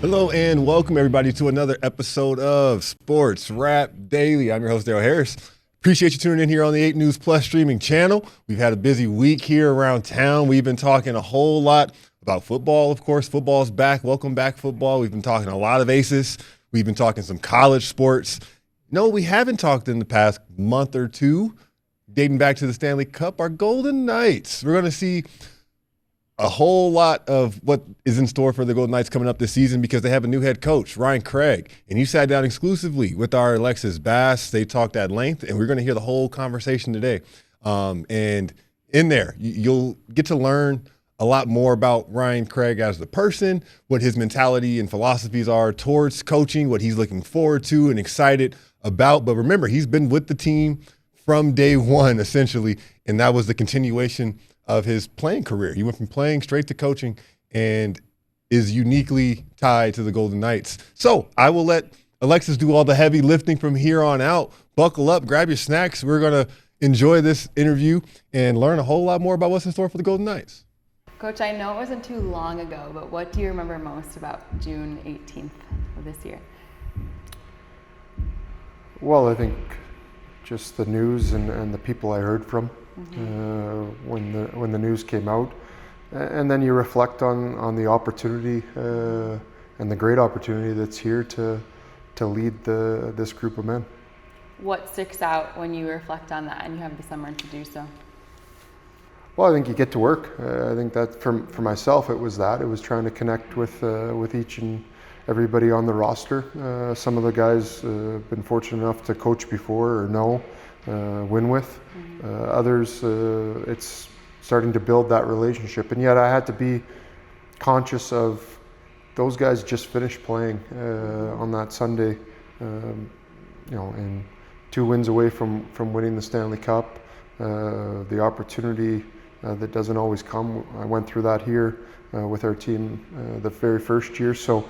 Hello and welcome everybody to another episode of Sports Wrap Daily. I'm your host, Daryl Harris. Appreciate you tuning in here on the 8 News Plus streaming channel. We've had a busy week here around town. We've been talking a whole lot about football, of course. Football's back. Welcome back, football. We've been talking a lot of aces. We've been talking some college sports. No, we haven't talked in the past month or two, dating back to the Stanley Cup, our Golden Knights. We're going to see a whole lot of what is in store for the Golden Knights coming up this season because they have a new head coach, Ryan Craig, and he sat down exclusively with our Alexis Bass. They talked at length, and we're going to hear the whole conversation today. And in there, you'll get to learn a lot more about Ryan Craig as the person, what his mentality and philosophies are towards coaching, what he's looking forward to and excited about. But remember, he's been with the team from day one, essentially, and that was the continuation of his playing career. He went from playing straight to coaching and is uniquely tied to the Golden Knights. So I will let Alexis do all the heavy lifting from here on out. Buckle up, grab your snacks. We're going to enjoy this interview and learn a whole lot more about what's in store for the Golden Knights. Coach, I know it wasn't too long ago, but what do you remember most about June 18th of this year? Well, I think just the news and the people I heard from. When the news came out, and then you reflect on the opportunity and the great opportunity that's here to lead this group of men. What sticks out when you reflect on that and you have the summer to do so? Well, I think you get to work. I think that for myself, it was trying to connect with each and everybody on the roster. Some of the guys been fortunate enough to coach before or know. Win with. Others, it's starting to build that relationship. And yet I had to be conscious of those guys just finished playing on that Sunday, and 2 wins away from winning the Stanley Cup. The opportunity that doesn't always come. I went through that here with our team the very first year. So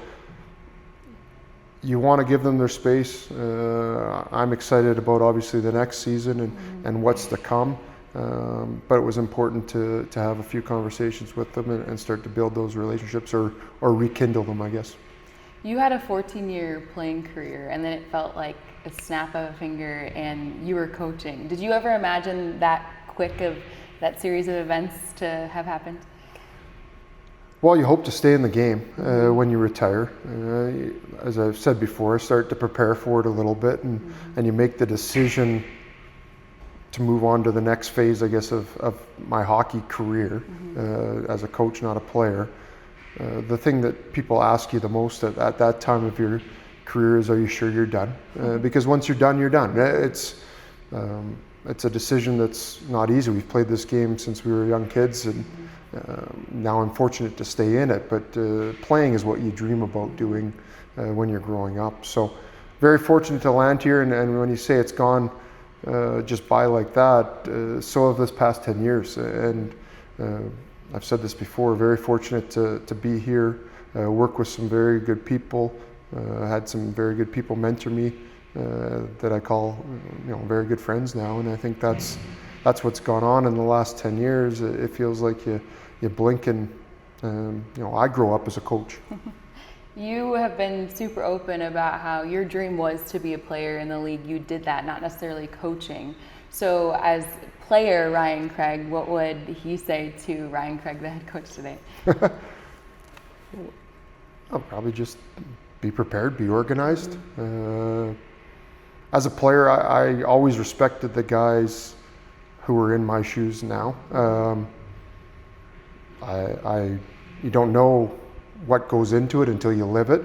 you want to give them their space. I'm excited about obviously the next season and what's to come. But it was important to have a few conversations with them and start to build those relationships or rekindle them, I guess. You had a 14-year playing career and then it felt like a snap of a finger and you were coaching. Did you ever imagine that quick of that series of events to have happened? Well, you hope to stay in the game when you retire. As I've said before, start to prepare for it a little bit and you make the decision to move on to the next phase, I guess, of my hockey career as a coach, not a player. The thing that people ask you the most at that time of your career is, are you sure you're done? Because once you're done, you're done. It's a decision that's not easy. We've played this game since we were young kids, and now I'm fortunate to stay in it, but playing is what you dream about doing when you're growing up. So very fortunate to land here, and when you say it's gone just by like that, so have this past 10 years. And I've said this before, very fortunate to be here, work with some very good people, had some very good people mentor me that I call very good friends now, and I think that's what's gone on in the last 10 years. It feels like you blink and I grow up as a coach. You have been super open about how your dream was to be a player in the league. You did that, not necessarily coaching. So as player Ryan Craig, what would he say to Ryan Craig, the head coach today? I'll probably just be prepared, be organized. As a player, I always respected the guys who are in my shoes now. You don't know what goes into it until you live it.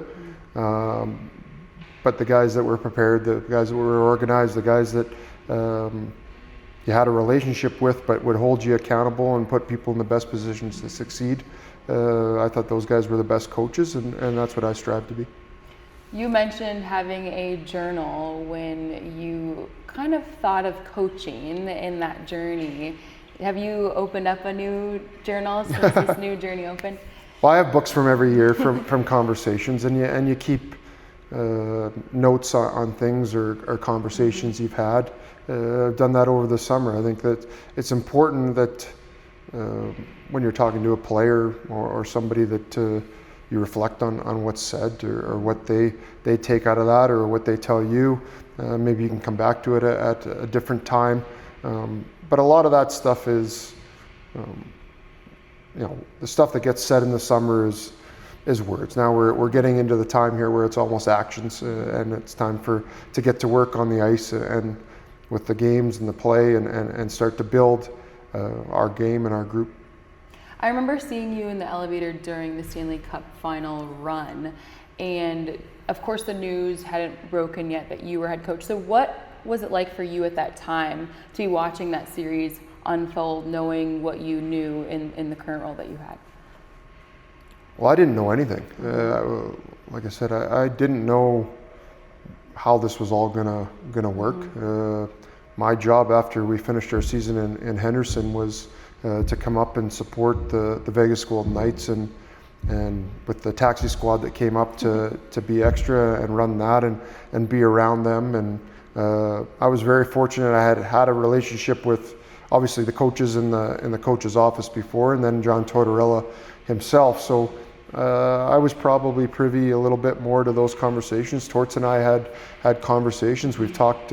But the guys that were prepared, the guys that were organized, the guys that you had a relationship with but would hold you accountable and put people in the best positions to succeed, I thought those guys were the best coaches, and that's what I strive to be. You mentioned having a journal when you kind of thought of coaching in that journey. Have you opened up a new journal? So is this new journey open? Well, I have books from every year from conversations, and you keep notes on things or conversations you've had. I've done that over the summer. I think that it's important that when you're talking to a player or somebody that you reflect on what's said or what they take out of that or what they tell you. Maybe you can come back to it at a different time. But a lot of that stuff is, the stuff that gets said in the summer is words. Now we're getting into the time here where it's almost actions, and it's time to get to work on the ice and with the games and the play and start to build our game and our group. I remember seeing you in the elevator during the Stanley Cup Final run, and of course the news hadn't broken yet that you were head coach. So what was it like for you at that time to be watching that series unfold, knowing what you knew in the current role that you had? Well, I didn't know anything. Like I said, I didn't know how this was all gonna work. My job after we finished our season in Henderson was to come up and support the Vegas Golden Knights and with the taxi squad that came up to be extra and run that and be around them. And I was very fortunate. I had a relationship with obviously the coaches in the coach's office before, and then John Tortorella himself. So I was probably privy a little bit more to those conversations. Torts and I had conversations. We've talked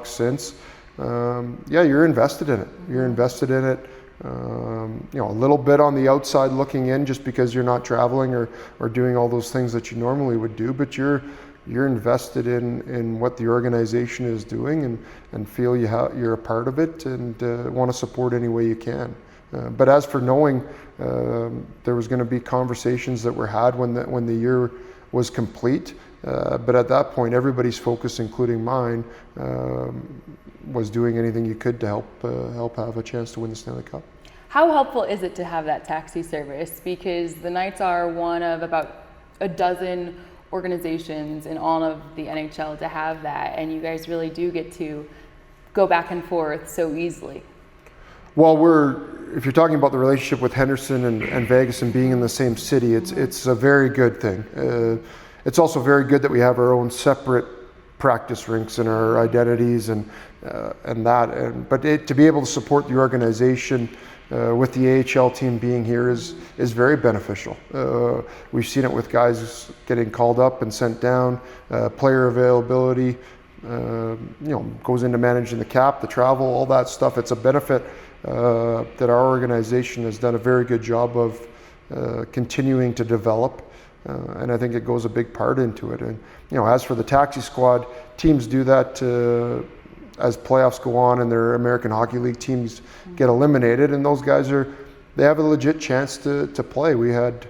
since. You're invested in it. You're invested in it. A little bit on the outside looking in, just because you're not traveling or doing all those things that you normally would do, but you're invested in what the organization is doing and feel you're a part of it and want to support any way you can. But as for knowing, there was going to be conversations that were had when the year was complete. But at that point, everybody's focus, including mine, was doing anything you could to help have a chance to win the Stanley Cup. How helpful is it to have that taxi service? Because the Knights are one of about a dozen organizations in all of the NHL to have that, and you guys really do get to go back and forth so easily. Well, if you're talking about the relationship with Henderson and Vegas and being in the same city, it's a very good thing. It's also very good that we have our own separate practice rinks and our identities and that. But to be able to support the organization with the AHL team being here is very beneficial. We've seen it with guys getting called up and sent down. Player availability, goes into managing the cap, the travel, all that stuff. It's a benefit that our organization has done a very good job of continuing to develop. And I think it goes a big part into it. And as for the taxi squad, teams do that as playoffs go on and their American Hockey League teams get eliminated, and those guys they have a legit chance to play. We had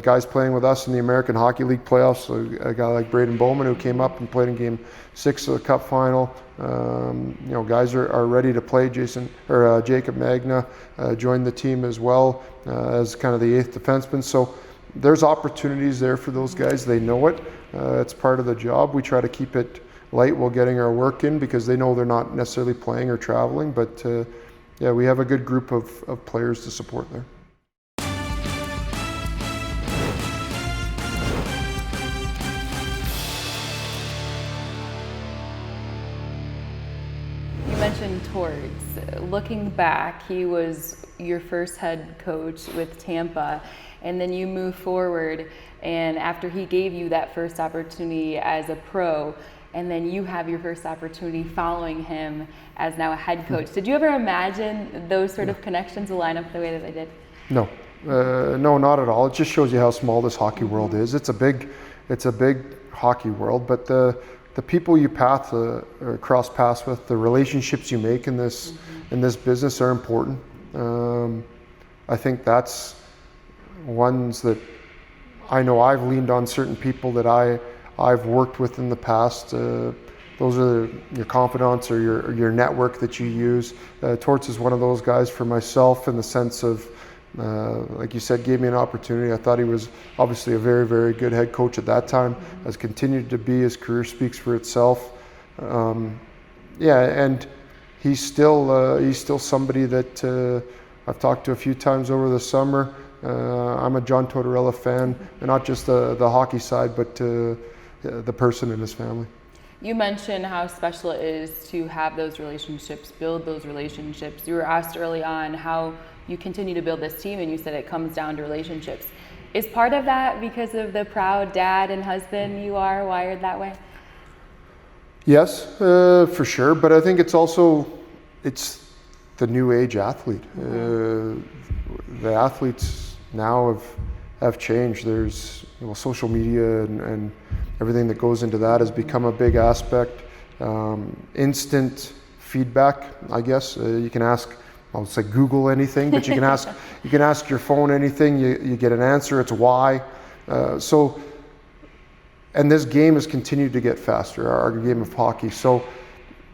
guys playing with us in the American Hockey League playoffs. A guy like Braden Bowman who came up and played in Game 6 of the Cup Final. Guys are ready to play. Jacob Magna joined the team as well as kind of the eighth defenseman. So there's opportunities there for those guys. They know it. It's part of the job. We try to keep it light while getting our work in because they know they're not necessarily playing or traveling. But we have a good group of players to support there. You mentioned Torts. Looking back, he was your first head coach with Tampa, and then you move forward, and after he gave you that first opportunity as a pro, and then you have your first opportunity following him as now a head coach. Did you ever imagine those sort of connections will line up the way that they did? No, not at all. It just shows you how small this hockey world is. It's a big hockey world, but the people you cross paths with, the relationships you make in this business are important. I think that's ones that I know I've leaned on certain people that I've worked with in the past. Those are your confidants or your network that you use. Torts is one of those guys for myself in the sense of, like you said, gave me an opportunity. I thought he was obviously a very, very good head coach at that time, has continued to be. His career speaks for itself. And he's still somebody that I've talked to a few times over the summer. I'm a John Tortorella fan, and not just the hockey side, but the person and his family. You mentioned how special it is to have those relationships, build those relationships. You were asked early on how you continue to build this team, and you said it comes down to relationships. Is part of that because of the proud dad and husband you are, wired that way? Yes, for sure. But I think it's the new age athlete. The athletes now have changed. There's social media and everything that goes into that has become a big aspect. Instant feedback, I guess. You can ask, I'll say Google anything, but you can ask your phone anything. You get an answer. It's why. And this game has continued to get faster, our game of hockey. So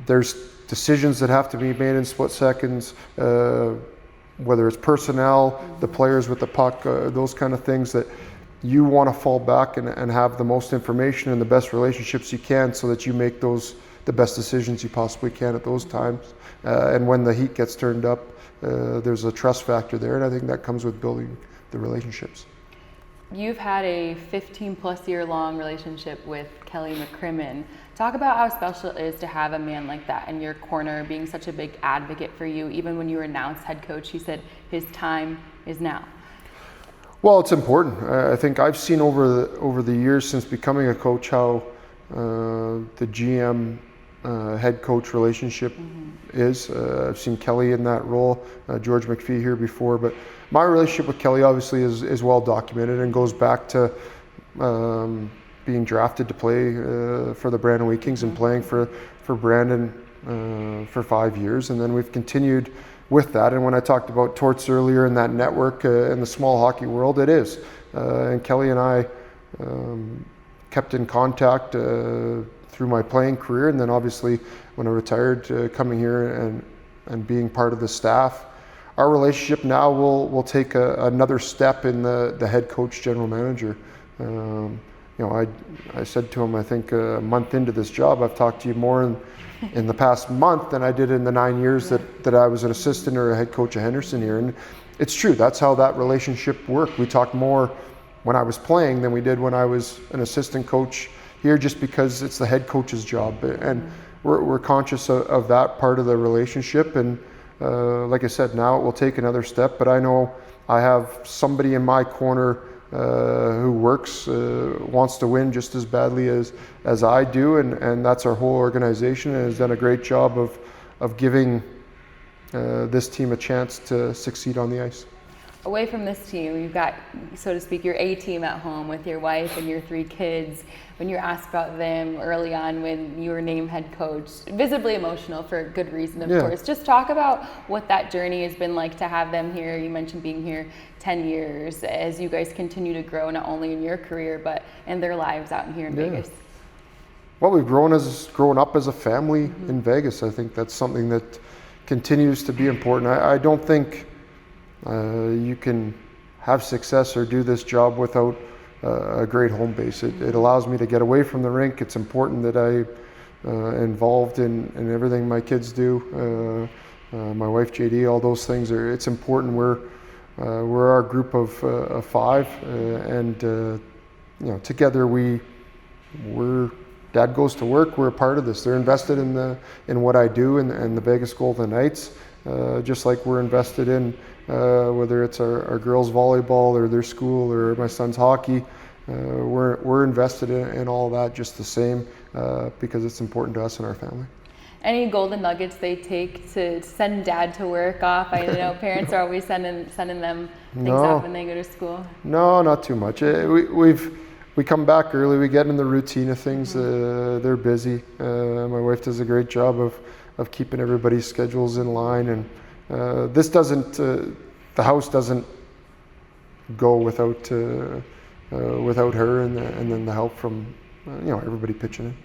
there's decisions that have to be made in split seconds, whether it's personnel, the players with the puck, those kind of things that you want to fall back and have the most information and the best relationships you can so that you make the best decisions you possibly can at those times. And when the heat gets turned up, there's a trust factor there, and I think that comes with building the relationships. You've had a 15-plus year long relationship with Kelly McCrimmon. Talk about how special it is to have a man like that in your corner, being such a big advocate for you. Even when you were announced head coach, he said his time is now. Well, it's important. I think I've seen over the years since becoming a coach how the GM head coach relationship is. I've seen Kelly in that role, George McPhee here before, but my relationship with Kelly obviously is well documented and goes back to being drafted to play for the Brandon Wheat Kings and playing for Brandon for 5 years, and then we've continued with that. And when I talked about Torts earlier in that network in the small hockey world, it is. And Kelly and I kept in contact through my playing career, and then obviously when I retired, coming here and being part of the staff. Our relationship now will take another step in the head coach, general manager. I said to him, I think a month into this job, I've talked to you more in the past month than I did in the 9 years that I was an assistant or a head coach at Henderson here. And it's true, that's how that relationship worked. We talked more when I was playing than we did when I was an assistant coach here, just because it's the head coach's job. And we're conscious of that part of the relationship. And like I said, now it will take another step, but I know I have somebody in my corner who wants to win just as badly as I do, and that's our whole organization, and has done a great job of giving this team a chance to succeed on the ice. Away from this team, you've got, so to speak, your A team at home with your wife and your 3 kids. When you're asked about them early on when you were named head coach, visibly emotional for a good reason, of course. Just talk about what that journey has been like to have them here. You mentioned being here 10 years as you guys continue to grow, not only in your career, but in their lives out here in Vegas. Well, we've grown up as a family in Vegas. I think that's something that continues to be important. I don't think you can have success or do this job without a great home base. It allows me to get away from the rink. It's important that I'm involved in everything my kids do. My wife JD, all those things it's important. We're our group of 5, and together we're Dad goes to work. We're a part of this. They're invested in what I do and the Vegas Golden Knights, just like we're invested in whether it's our girls volleyball or their school or my son's hockey. We're invested in all that just the same because it's important to us and our family. Any golden nuggets they take to send Dad to work off? I know parents are always sending them things off when they go to school. No, not too much. We come back early. We get in the routine of things. They're busy. My wife does a great job of keeping everybody's schedules in line, and the house doesn't go without her and then the help from everybody pitching in.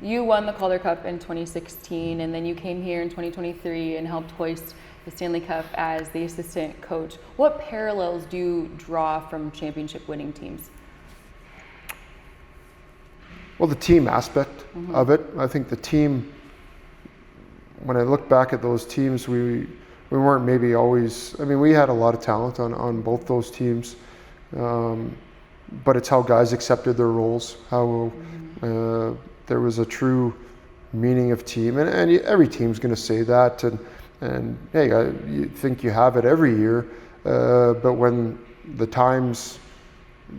You won the Calder Cup in 2016, and then you came here in 2023 and helped hoist the Stanley Cup as the assistant coach. What parallels do you draw from championship winning teams? Well, the team aspect of it. I think the team, when I look back at those teams, we weren't maybe always, we had a lot of talent on both those teams, but it's how guys accepted their roles, how there was a true meaning of team, and every team's going to say that, and hey, you think you have it every year, but when the times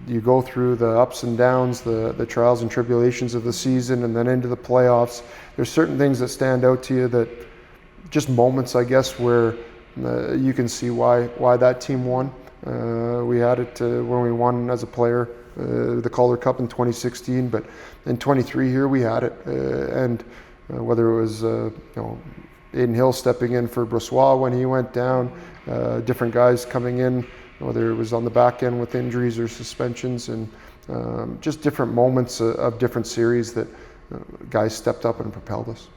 you go through the ups and downs, the trials and tribulations of the season, and then into the playoffs. There's certain things that stand out to you, that just moments, I guess, where you can see why that team won. We had it when we won as a player, the Calder Cup in 2016, but in 23 here we had it, and whether it was Aiden Hill stepping in for Brossois when he went down, different guys coming in, whether it was on the back end with injuries or suspensions, and just different moments of different series that guys stepped up and propelled us.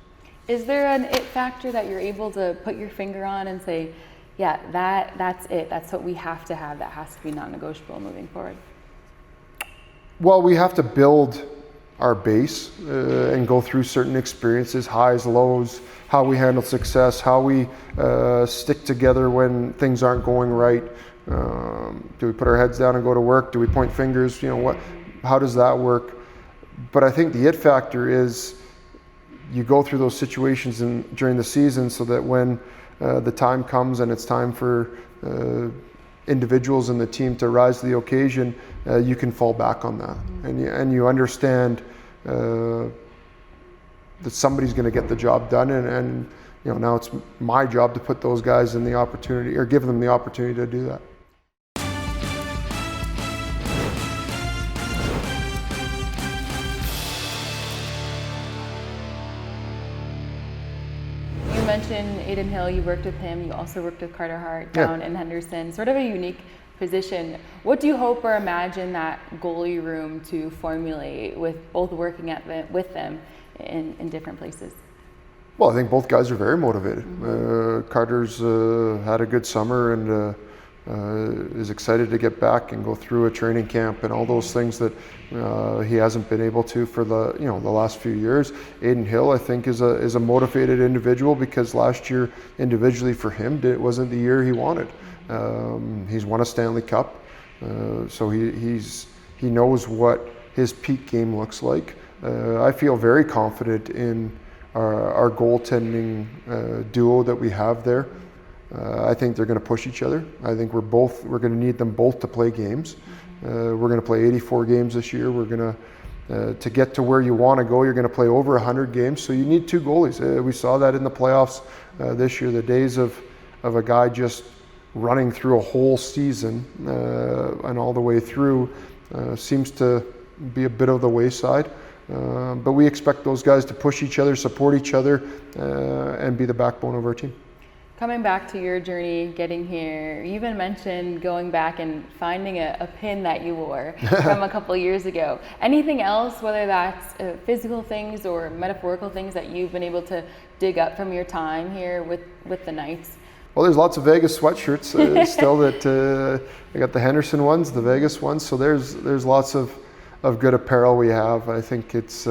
Is there an it factor that you're able to put your finger on and say, yeah, that's it, that's what we have to have, that has to be non-negotiable moving forward? Well, we have to build our base and go through certain experiences, highs, lows, how we handle success, how we stick together when things aren't going right. Do we put our heads down and go to work? Do we point fingers? How does that work? But I think the it factor is you go through those situations during the season, so that when the time comes and it's time for individuals in the team to rise to the occasion, you can fall back on that, and you understand that somebody's going to get the job done, and now it's my job to put those guys in the opportunity, or give them the opportunity to do that. You mentioned Aiden Hill, you worked with him, you also worked with Carter Hart down in Henderson, sort of a unique position. What do you hope or imagine that goalie room to formulate, with both working with them in different places? Well, I think both guys are very motivated. Carter's had a good summer and is excited to get back and go through a training camp and all those things that he hasn't been able to for the last few years. Aiden Hill, I think, is a motivated individual, because last year individually for him it wasn't the year he wanted. He's won a Stanley Cup, so he knows what his peak game looks like. I feel very confident in our goaltending duo that we have there. I think they're going to push each other. I think we're going to need them both to play games. We're going to play 84 games this year. We're going to get to where you want to go, you're going to play over 100 games. So you need two goalies. We saw that in the playoffs this year. The days of a guy just running through a whole season and all the way through seems to be a bit of the wayside. But we expect those guys to push each other, support each other, and be the backbone of our team. Coming back to your journey getting here, you even mentioned going back and finding a pin that you wore from a couple years ago. Anything else, whether that's physical things or metaphorical things, that you've been able to dig up from your time here with the Knights? Well, there's lots of Vegas sweatshirts still that I got the Henderson ones, the Vegas ones. So there's lots of good apparel we have. I think it's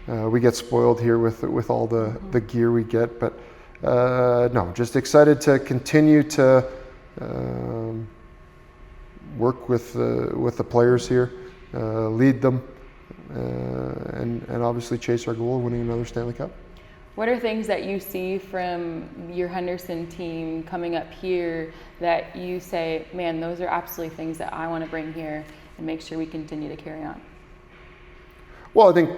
we get spoiled here with all the gear we get, but no, just excited to continue to work with the players here, lead them, and obviously chase our goal of winning another Stanley Cup. What are things that you see from your Henderson team coming up here that you say, man, those are absolutely things that I want to bring here and make sure we continue to carry on? Well, I think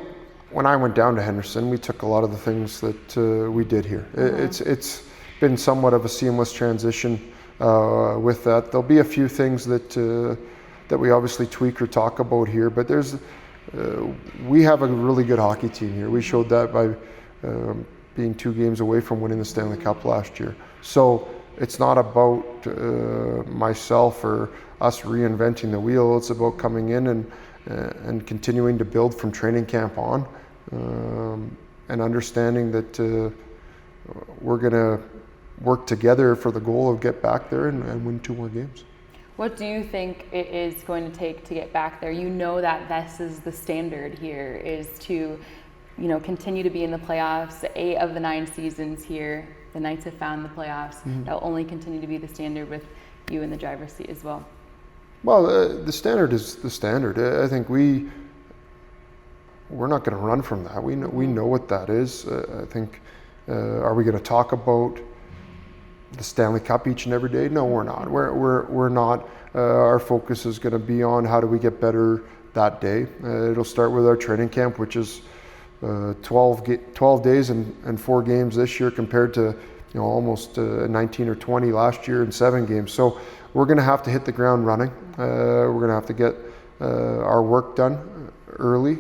when I went down to Henderson, we took a lot of the things that we did here. It's been somewhat of a seamless transition with that. There'll be a few things that we obviously tweak or talk about here, but we have a really good hockey team here. We showed that by being 2 games away from winning the Stanley Cup last year. So it's not about myself or us reinventing the wheel. It's about coming in and continuing to build from training camp on, and understanding that we're going to work together for the goal of get back there and win 2 more games. What do you think it is going to take to get back there? You know that this is the standard here, is to continue to be in the playoffs. 8 of the 9 seasons here, the Knights have found the playoffs. That'll only continue to be the standard with you in the driver's seat as well. Well, the standard is the standard. I think we're not going to run from that. We know what that is. I think, are we going to talk about the Stanley Cup each and every day. No, we're not. We're not. Our focus is going to be on how do we get better that day. It'll start with our training camp, which is 12 days and 4 games this year compared to almost 19 or 20 last year and 7 games. So we're going to have to hit the ground running. We're going to have to get our work done early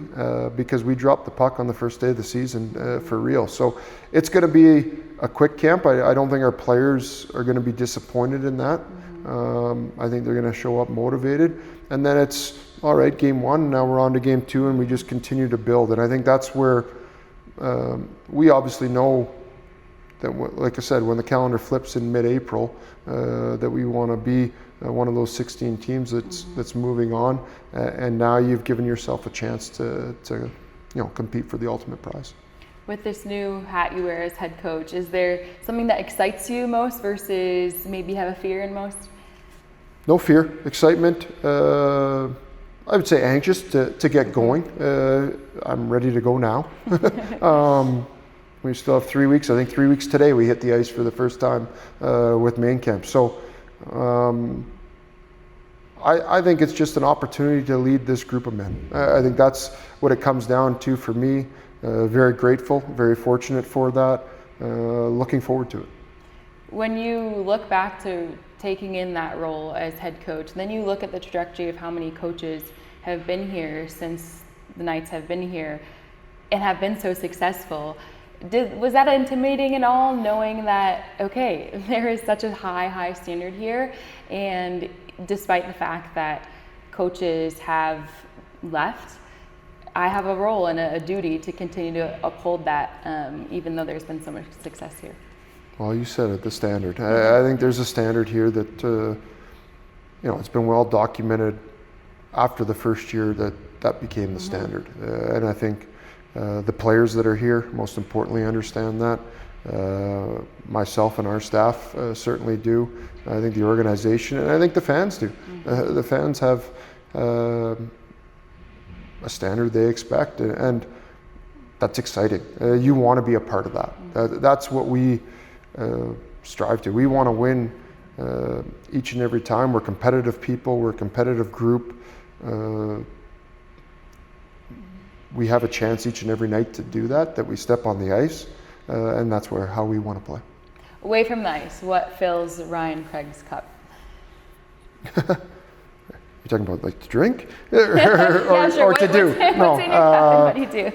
because we dropped the puck on the first day of the season for real. So it's going to be a quick camp. I don't think our players are going to be disappointed in that. I think they're going to show up motivated. And then it's, all right, game 1, now we're on to game 2, and we just continue to build. And I think that's where we obviously know that, like I said, when the calendar flips in mid-April, that we want to be one of those 16 teams that's moving on. And now you've given yourself a chance to compete for the ultimate prize. With this new hat you wear as head coach, is there something that excites you most versus maybe have a fear in most? No fear, excitement. I would say anxious to get going. I'm ready to go now. We still have 3 weeks. I think 3 weeks today we hit the ice for the first time with main camp. So I think it's just an opportunity to lead this group of men. I think that's what it comes down to for me. Very grateful, very fortunate for that. Looking forward to it. When you look back to taking in that role as head coach, then you look at the trajectory of how many coaches have been here since the Knights have been here and have been so successful. Was that intimidating at all, knowing that, okay, there is such a high standard here, and despite the fact that coaches have left, I have a role and a duty to continue to uphold that, even though there's been so much success here? Well, you said it, the standard. I think there's a standard here that, it's been well documented after the first year that became the standard. And I think the players that are here, most importantly, understand that. Myself and our staff certainly do. I think the organization, and I think the fans do. The fans have a standard they expect, and that's exciting. You want to be a part of that. That's what we strive to. We want to win each and every time. We're competitive people. We're a competitive group. We have a chance each and every night to do that we step on the ice, and that's how we want to play. Away from the ice, what fills Ryan Craig's cup? You're talking about like to drink or What's to do? in your cup and what do you do?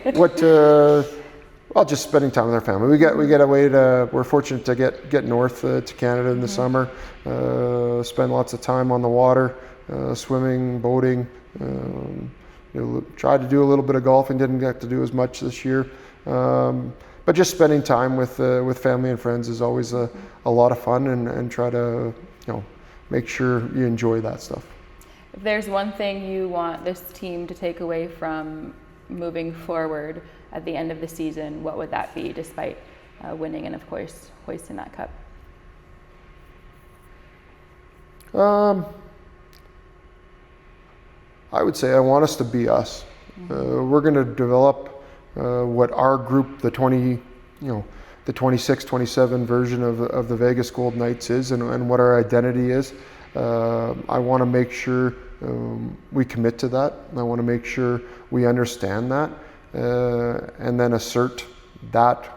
Well, just spending time with our family. We get away we're fortunate to get north to Canada in the summer, spend lots of time on the water, swimming, boating, tried to do a little bit of golfing, didn't get to do as much this year. But just spending time with family and friends is always a lot of fun, and try to make sure you enjoy that stuff. If there's one thing you want this team to take away from moving forward at the end of the season, what would that be, despite winning and, of course, hoisting that cup? I would say I want us to be us. We're going to develop what our group, the 26, 27 version of the Vegas Gold Knights is, and what our identity is. I want to make sure we commit to that. I want to make sure we understand that, and then assert that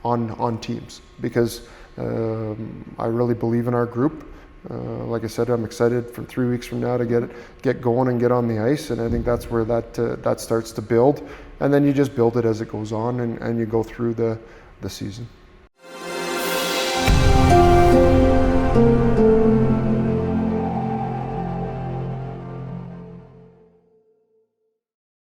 on teams, because I really believe in our group. Like I said, I'm excited for 3 weeks from now to get going and get on the ice, and I think that's where that starts to build, and then you just build it as it goes on, and you go through the season.